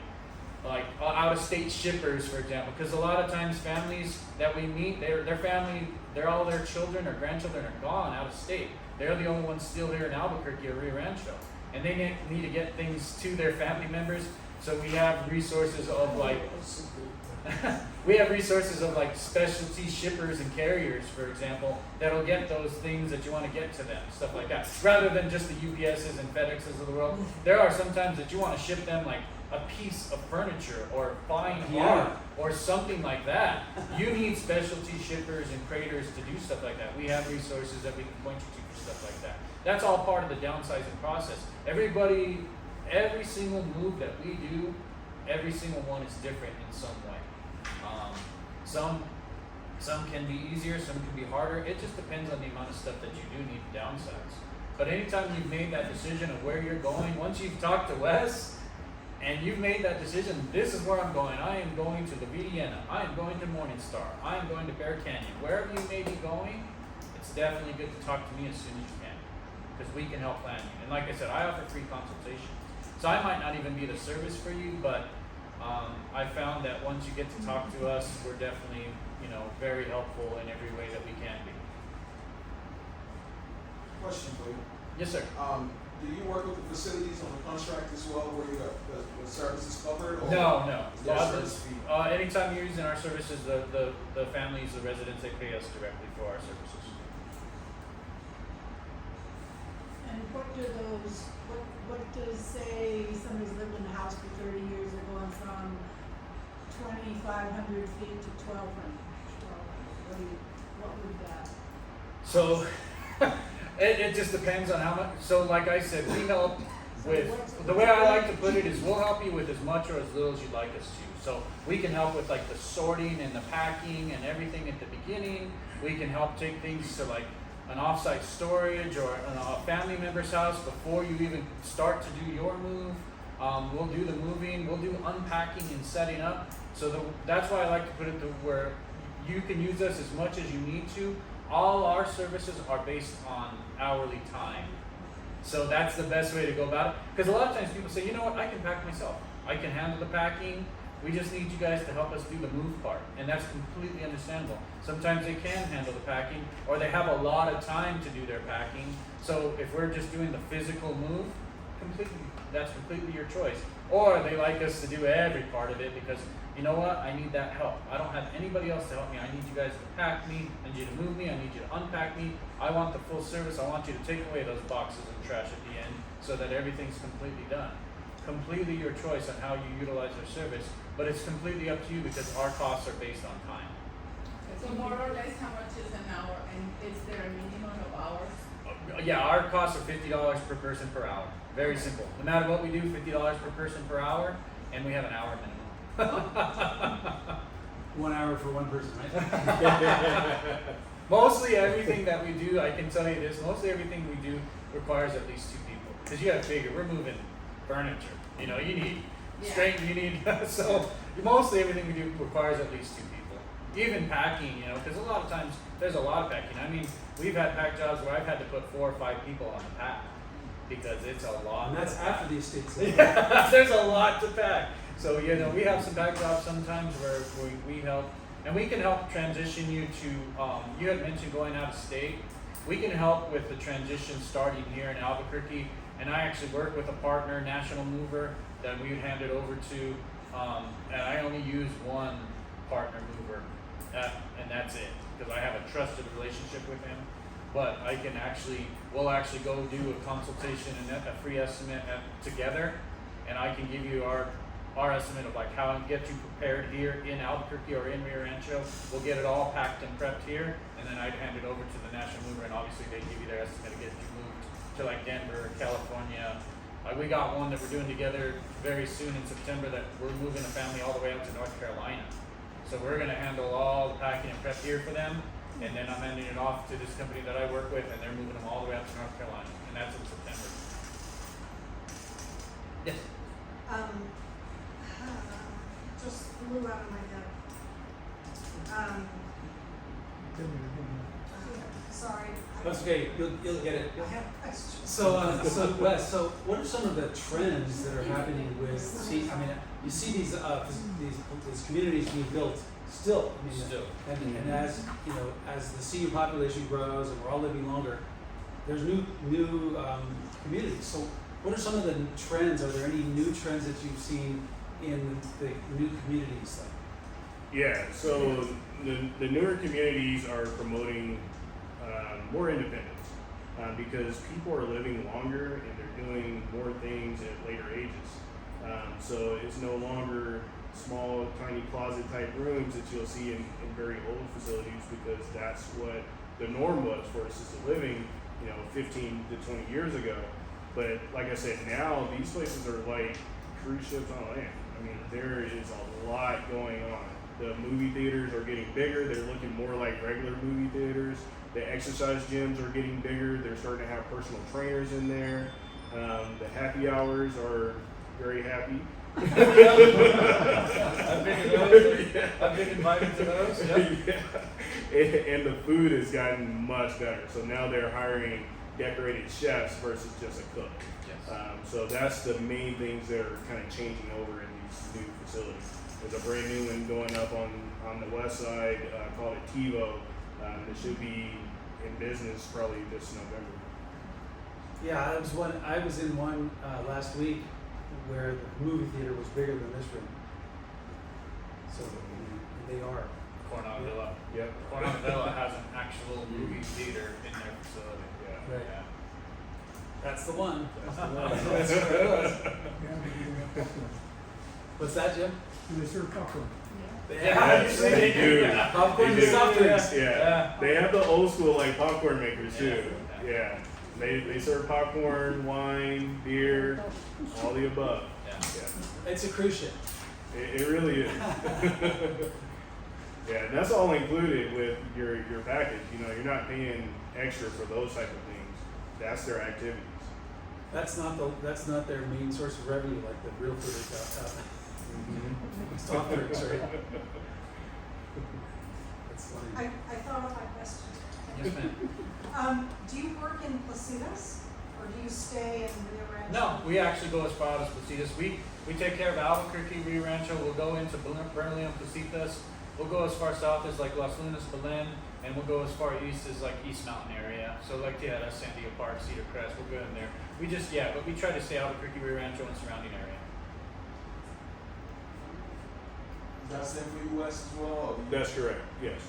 out-of-state shippers, for example, because a lot of times families that we meet, their family, all their children or grandchildren are gone out of state. They're the only ones still here in Albuquerque or Rio Rancho, and they need to get things to their family members. So we have resources of like specialty shippers and carriers, for example, that'll get those things that you want to get to them, stuff like that. Rather than just the UPSs and FedExes of the world, there are sometimes that you want to ship them like a piece of furniture or fine art or something like that. You need specialty shippers and craters to do stuff like that. We have resources that we can point you to for stuff like that. That's all part of the downsizing process. Every single move that we do, every single one is different in some way. Some can be easier, some can be harder. It just depends on the amount of stuff that you do need to downsize. But anytime you've made that decision of where you're going, once you've talked to Wes, and you've made that decision, this is where I'm going. I am going to La Vidiana. I am going to Morningstar. I am going to Bear Canyon. Wherever you may be going, it's definitely good to talk to me as soon as you can, because we can help plan you. And like I said, I offer free consultations. So I might not even be the service for you, but I found that once you get to talk to us, we're definitely, very helpful in every way that we can be. Question for you. Yes, sir. Do you work with the facilities on the contract as well, where you got the services covered? Or No. their service fee? Anytime you're using our services, the families, the residents, they pay us directly for our services. And what does, say, somebody's lived in the house for 30 years, they're going from 2,500 feet to 1,200? What would that? So it just depends on how much. So like I said, we help with, the way I like to put it is, we'll help you with as much or as little as you'd like us to. So we can help with like the sorting and the packing and everything at the beginning. We can help take things to like an offsite storage or a family member's house before you even start to do your move. We'll do the moving, we'll do unpacking and setting up. So that's why I like to put it to where you can use us as much as you need to. All our services are based on hourly time. So that's the best way to go about it. Because a lot of times people say, you know what, I can pack myself. I can handle the packing. We just need you guys to help us do the move part. And that's completely understandable. Sometimes they can handle the packing, or they have a lot of time to do their packing. So if we're just doing the physical move, that's completely your choice. Or they like us to do every part of it because, you know what, I need that help. I don't have anybody else to help me. I need you guys to pack me, I need you to move me, I need you to unpack me. I want the full service. I want you to take away those boxes of trash at the end so that everything's completely done. Completely your choice on how you utilize our service, but it's completely up to you because our costs are based on time. So more or less, how much is an hour, and is there a minimum of hours? Yeah, our costs are $50 per person per hour. Very simple. No matter what we do, $50 per person per hour, and we have an hour minimum. 1 hour for one person, right? Mostly everything that we do, I can tell you this, mostly everything we do requires at least 2 people. Because you gotta figure, we're moving furniture. You know, you need strength, you need, so mostly everything we do requires at least 2 people. Even packing, you know, because a lot of times there's a lot of packing. I mean, we've had pack jobs where I've had to put 4 or 5 people on the pack because it's a lot. And that's to pack. after the estate sale. Yeah, there's a lot to pack. So, you know, we have some pack jobs sometimes where we help, and we can help transition you to, you had mentioned going out of state. We can help with the transition starting here in Albuquerque, and I actually work with a partner, National Mover, that we would hand it over to, and I only use one partner mover, and that's it, because I have a trusted relationship with him. But I can we'll actually go do a consultation and a free estimate together, and I can give you our estimate of like how to get you prepared here in Albuquerque or in Rio Rancho. We'll get it all packed and prepped here, and then I'd hand it over to the National Mover, and obviously they give you their estimate to get you moved to like Denver, California. We got one that we're doing together very soon in September that we're moving a family all the way up to North Carolina. So we're gonna handle all the packing and prep here for them, and then I'm handing it off to this company that I work with, and they're moving them all the way up to North Carolina, and that's in September. Yes. Just flew out of my head. Sorry. That's okay, you'll get it. I have questions. So Wes, so what are some of the trends that are happening with, I mean, you see these communities being built still, I mean, Still. and as, you know, as the senior population grows and we're all living longer, there's new communities. So what are some of the trends? Are there any new trends that you've seen in the new communities? Yeah, so the newer communities are promoting more independence because people are living longer and they're doing more things at later ages. So it's no longer small, tiny closet type rooms that you'll see in very old facilities because that's what the norm was for assisted living, 15 to 20 years ago. But like I said, now these places are like cruise ships on land. I mean, there is a lot going on. The movie theaters are getting bigger. They're looking more like regular movie theaters. The exercise gyms are getting bigger. They're starting to have personal trainers in there. The happy hours are very happy. I've been to those. I've been invited to those. Yep. Yeah. And the food has gotten much better. So now they're hiring decorated chefs versus just a cook. Yes. So that's the main things that are kind of changing over in these new facilities. There's a brand new one going up on the west side called a TiVo. It should be in business probably this November. Yeah, I was in one last week where the movie theater was bigger than this room. So they are. Coronado Villa. Yep. Coronado Villa has an actual movie theater in their facility. Yeah. Right. Yeah. That's the one. That's the one. That's where it was. What's that, Jim? Do they serve popcorn? Yes, they do. Popcorn They and do. soft drinks. Yeah. They have the old school like popcorn makers too. Yeah. Yeah. They serve popcorn, wine, beer, all the above. Yeah. Yeah. It's a cruise ship. It really is. Yeah, and that's all included with your package. You're not paying extra for those type of things. That's their activities. That's not their main source of revenue like the real food is. Soft drinks, right? That's funny. I thought of my question. Yes, ma'am. Do you work in Placitas, or do you stay in Rio Rancho? No, we actually go as far as Placitas. We take care of Albuquerque, Rio Rancho. We'll go into Bernalillo and Placitas. We'll go as far south as like Las Lunas, Belen, and we'll go as far east as like East Mountain area. So like that's San Diego Park, Cedar Crest. We'll go in there. But we try to stay Albuquerque, Rio Rancho, and surrounding area. That's same for you West as well? Or do you- That's correct, yes.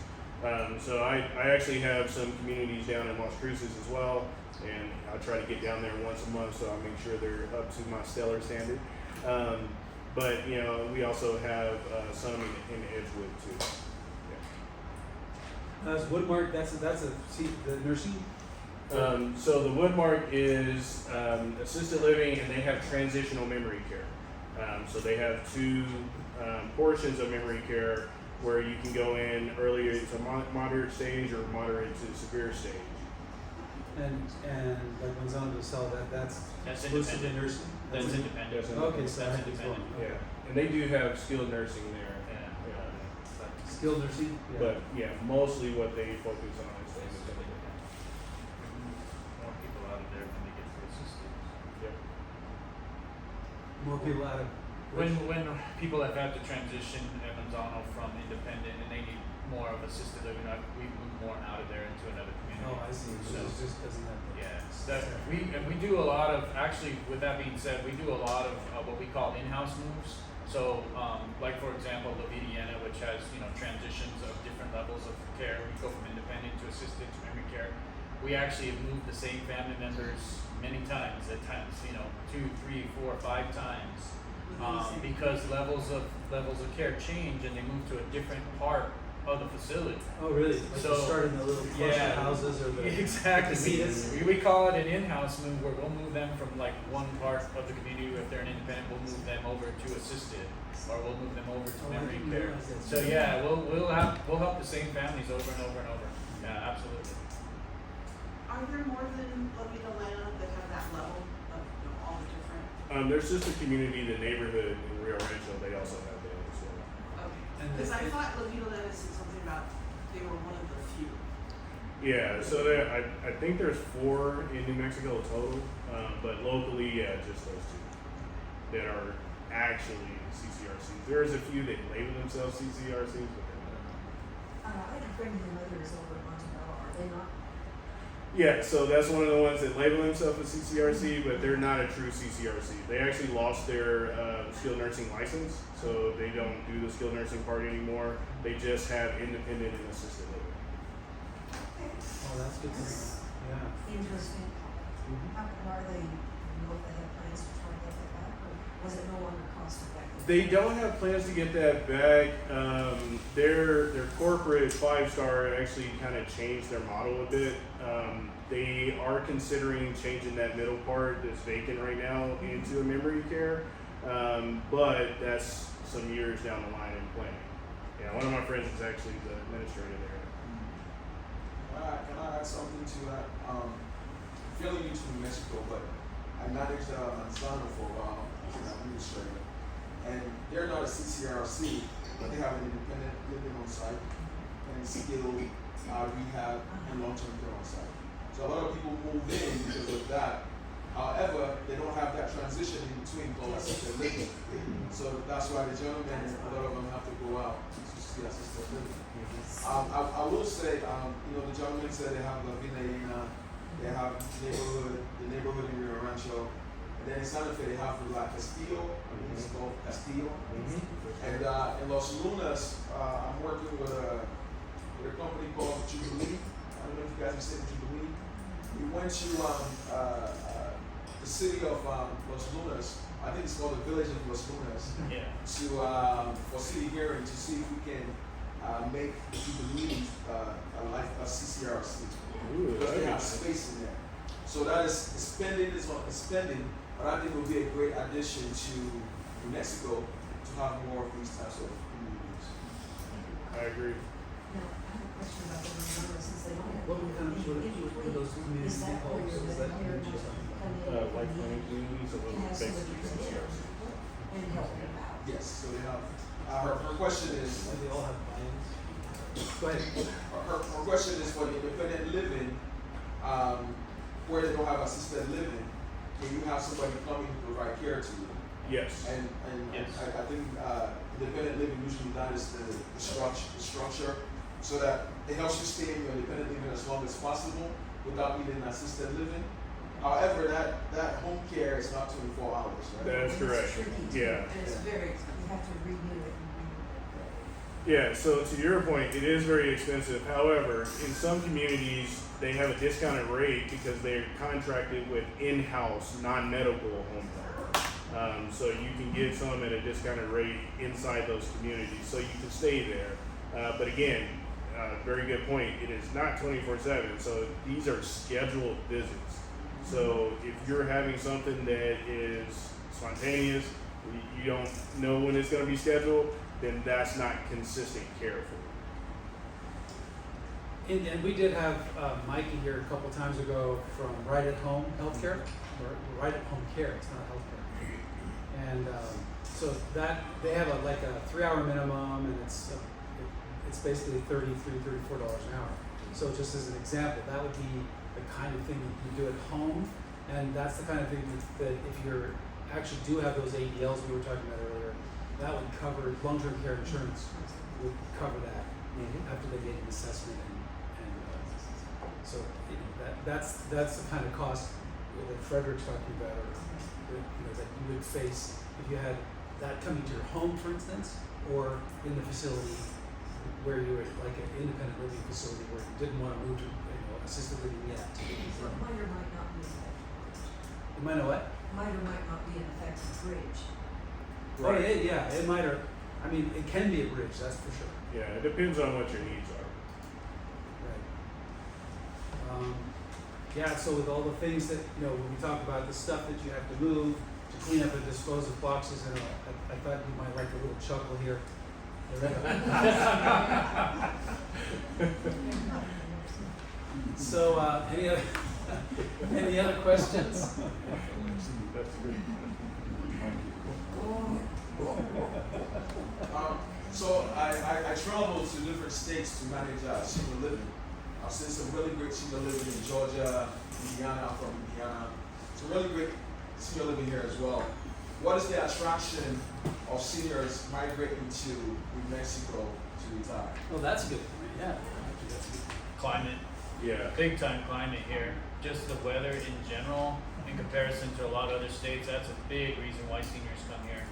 So I actually have some communities down in Las Cruces as well, and I try to get down there once a month, so I make sure they're up to my stellar standard. But, you know, we also have some in Edgewood too. Is Woodmark, the nursing? So the Woodmark is assisted living, and they have transitional memory care. So they have two portions of memory care where you can go in earlier to moderate stage or moderate to severe stage. And like Gonzalo was sell that's That's exclusive to independent. nursing? That's That's independent. Okay, so That's that's independent. Yeah, and they do have skilled nursing there. Yeah. Skilled nursing? Yeah. But yeah, mostly what they focus on is the independent. More people out of there when they get to assisted. Yep. More people out of. When people have had to transition at Manzano from independent and they need more of assisted living, we move more out of there into another community. Oh, I see, so So, it just doesn't have the. yeah, we do a lot of, actually, with that being said, we do a lot of what we call in-house moves. So, like for example, La Vidiana, which has, you know, transitions of different levels of care. We go from independent to assisted to memory care. We actually have moved the same family members many times, at times, you know, 2, 3, 4, 5 times. Because levels of care change and they move to a different part of the facility. Oh, really? Like So- you start in the little cluster Yeah. houses or the. Exactly. casitas? We call it an in-house move where we'll move them from like one part of the community. If they're an independent, we'll move them over to assisted, or we'll move them over to Oh, I memory didn't care. realize that. So yeah, we'll help the same families over and over and over. Yeah, absolutely. Are there more than La Vida Lana that have that level of, you know, all the different? There's just a community, the neighborhood in Rio Rancho, they also have that as well. Okay, And because I the- thought La Vida Lana said something about they were one of the few. Yeah, so I think there's 4 in New Mexico total, but locally, yeah, just those 2 that are actually CCRCs. There's a few that label themselves CCRCs, but they're not. I had a friend who mothers over in Montebello, are they not? Yeah, so that's one of the ones that label themselves a CCRC, but they're not a true CCRC. They actually lost their skilled nursing license, so they don't do the skilled nursing part anymore. They just have independent and assisted living. Oh, that's good to know. Yeah. Interesting. Mhm. How are they, you know, if they have plans to try to get that back, or was it no longer cost effective? They don't have plans to get that back. Their corporate 5-star actually kind of changed their model a bit. They are considering changing that middle part that's vacant right now into a memory care, but that's some years down the line in planning. Yeah, one of my friends is actually the administrator there. Can I add something to that? Fairly new to New Mexico, but I managed Manzano for a while as an administrator. And they're not a CCRC, but they have an independent living on site and skilled rehab and long-term care on site. So a lot of people move in because of that. However, they don't have that transition in between called assisted living. So that's why the gentlemen, a lot of them have to go out to see assisted living. I will say, you know, the gentleman said they have La Villa, they have the neighborhood in Rio Rancho, and then in Santa Fe they have like Castillo, I think it's called Castillo. And in Los Lunas, I'm working with a company called Jubilee. I don't know if you guys have seen Jubilee. We went to the city of Los Lunas. I think it's called the village of Los Lunas. Yeah. To for city hearing to see if we can make Jubilee a CCRC Ooh, because they that'd be have nice. space in there. So that is spending, but I think it would be a great addition to New Mexico to have more of these types of communities. I agree. Now, I have a question about the Manzano, since they don't have. What kind of, anything in what between. those communities Is that called? where you're Is that here community to something? come in Life and planning communities, so and have basically somebody come in CCRC. and help them out? Yes, so they have, her question is, And they all have buy-ins? Go ahead. her question is for the independent living, where they don't have assisted living, can you have somebody come in to provide care to you? Yes. And Yes. I think independent living usually that is the structure, so that it helps you stay in your independent living as long as possible without needing assisted living. However, that home care is not 24 hours, right? That's And correct. It's tricky too. Yeah. And it's very, you have to renew it and renew it. Yeah, so to your point, it is very expensive. However, in some communities, they have a discounted rate because they're contracted with in-house, non-medical home health. So you can get some at a discounted rate inside those communities, so you can stay there. But again, very good point. It is not 24/7, so these are scheduled visits. So if you're having something that is spontaneous, you don't know when it's going to be scheduled, then that's not consistent care for you. And we did have Mikey here a couple times ago from Right at Home Healthcare, or Right at Home Care. It's not healthcare. And so that they have like a 3-hour minimum, and it's basically $34 an hour. So just as an example, that would be the kind of thing you do at home, and that's the kind of thing that if you're actually do have those ADLs we were talking about earlier, that would cover long-term care insurance would cover that after they get an assessment and so you know that's the kind of cost that Frederick's talking about, or that you would face if you had that coming to your home, for instance, or in the facility where you were like an independent living facility where you didn't want to move to assisted living yet. So it might or might not be an effective bridge. You might know what? Might or might not be an effective bridge. Oh, it might, or I mean, it can be a bridge, that's for sure. Yeah, it depends on what your needs are. Right. Yeah, so with all the things that, when we talk about the stuff that you have to move to clean up and dispose of boxes, and I thought you might like a little chuckle here. So, any other questions? That's good. So I travel to different states to manage senior living. I've seen some really great senior living in Georgia, Indiana. I'm from Indiana. Some really great senior living here as well. What is the attraction of seniors migrating to New Mexico to retire? Oh, that's a good point. Yeah, actually, that's a good point. Climate, Yeah. big time climate here. Just the weather in general, in comparison to a lot of other states, that's a big reason why seniors come here.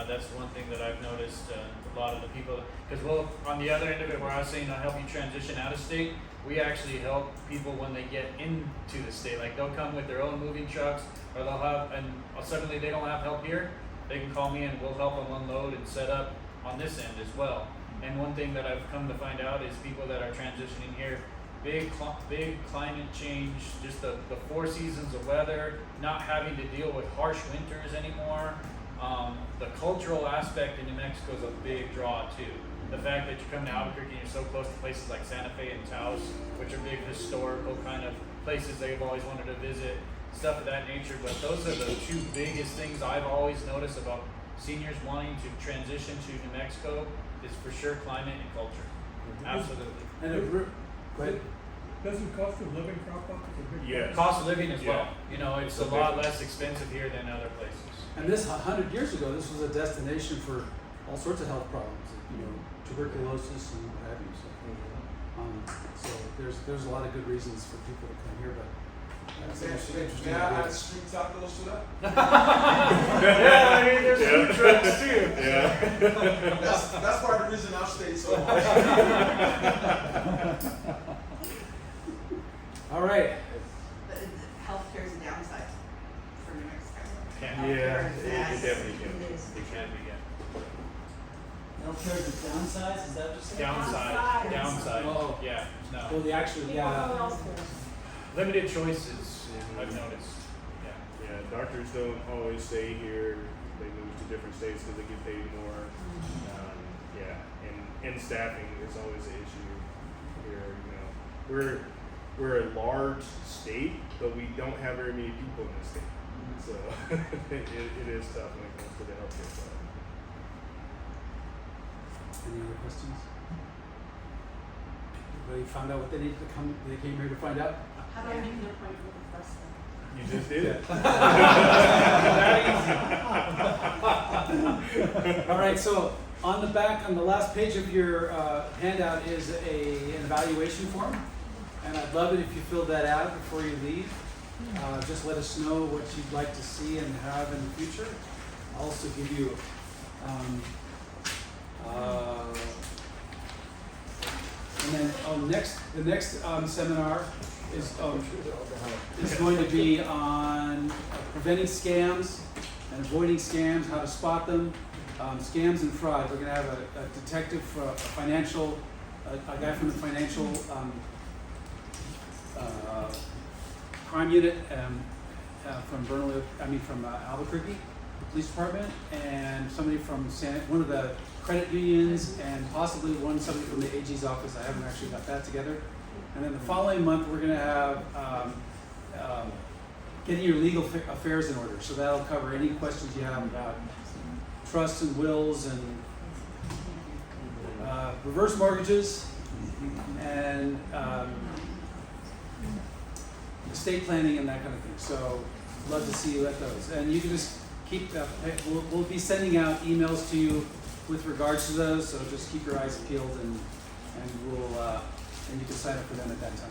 That's one thing that I've noticed. A lot of the people, because on the other end of it, where I was saying I help you transition out of state, we actually help people when they get into the state. Like they'll come with their own moving trucks, or they'll have, and suddenly they don't have help here. They can call me and we'll help them unload and set up on this end as well. And one thing that I've come to find out is people that are transitioning here, big climate change, just the 4 seasons of weather, not having to deal with harsh winters anymore. The cultural aspect in New Mexico is a big draw too. The fact that you're coming to Albuquerque and you're so close to places like Santa Fe and Taos, which are big historical kind of places they've always wanted to visit, stuff of that nature. But those are the 2 biggest things I've always noticed about seniors wanting to transition to New Mexico is for sure climate and culture. Absolutely. And go ahead. Doesn't cost of living crop up as a big Yes. Cost of living as well. Yeah. It's a lot less expensive here than other places. And this 100 years ago, this was a destination for all sorts of health problems, tuberculosis and what have you. So there's a lot of good reasons for people to come here, but that's interesting. May I add street tacos to that? Yeah, I mean, there's food trucks too. Yeah. That's part of the reason I've stayed so long. All right. But healthcare is a downside for New Mexico. Yeah, it definitely can. It can be, yeah. Healthcare is a downside, is that what you're saying? Downside. Oh. Yeah, no. Well, the actual, yeah. Limited choices, I've noticed. Yeah. Yeah, doctors don't always stay here. They move to different states because they get paid more. Yeah, and staffing is always an issue here. We're a large state, but we don't have very many people in the state. So it is tough when it comes to the healthcare side. Any other questions? Everybody found out what they needed to come, they came here to find out? How do I make an appointment with the first one? You just did it. All right, so on the last page of your handout is an evaluation form. And I'd love it if you filled that out before you leave. Just let us know what you'd like to see and have in the future. I'll also give you And then the next seminar is going to be on preventing scams and avoiding scams, how to spot them, scams and fraud. We're going to have a detective, a guy from the financial crime unit from Albuquerque Police Department, and somebody from one of the credit unions, and possibly somebody from the AG's office. I haven't actually got that together. And then the following month, we're going to have getting your legal affairs in order. So that'll cover any questions you have about trusts and wills and reverse mortgages and estate planning and that kind of thing. So love to see you at those. And you can just keep, we'll be sending out emails to you with regards to those. So just keep your eyes peeled and you can sign up for them at that time.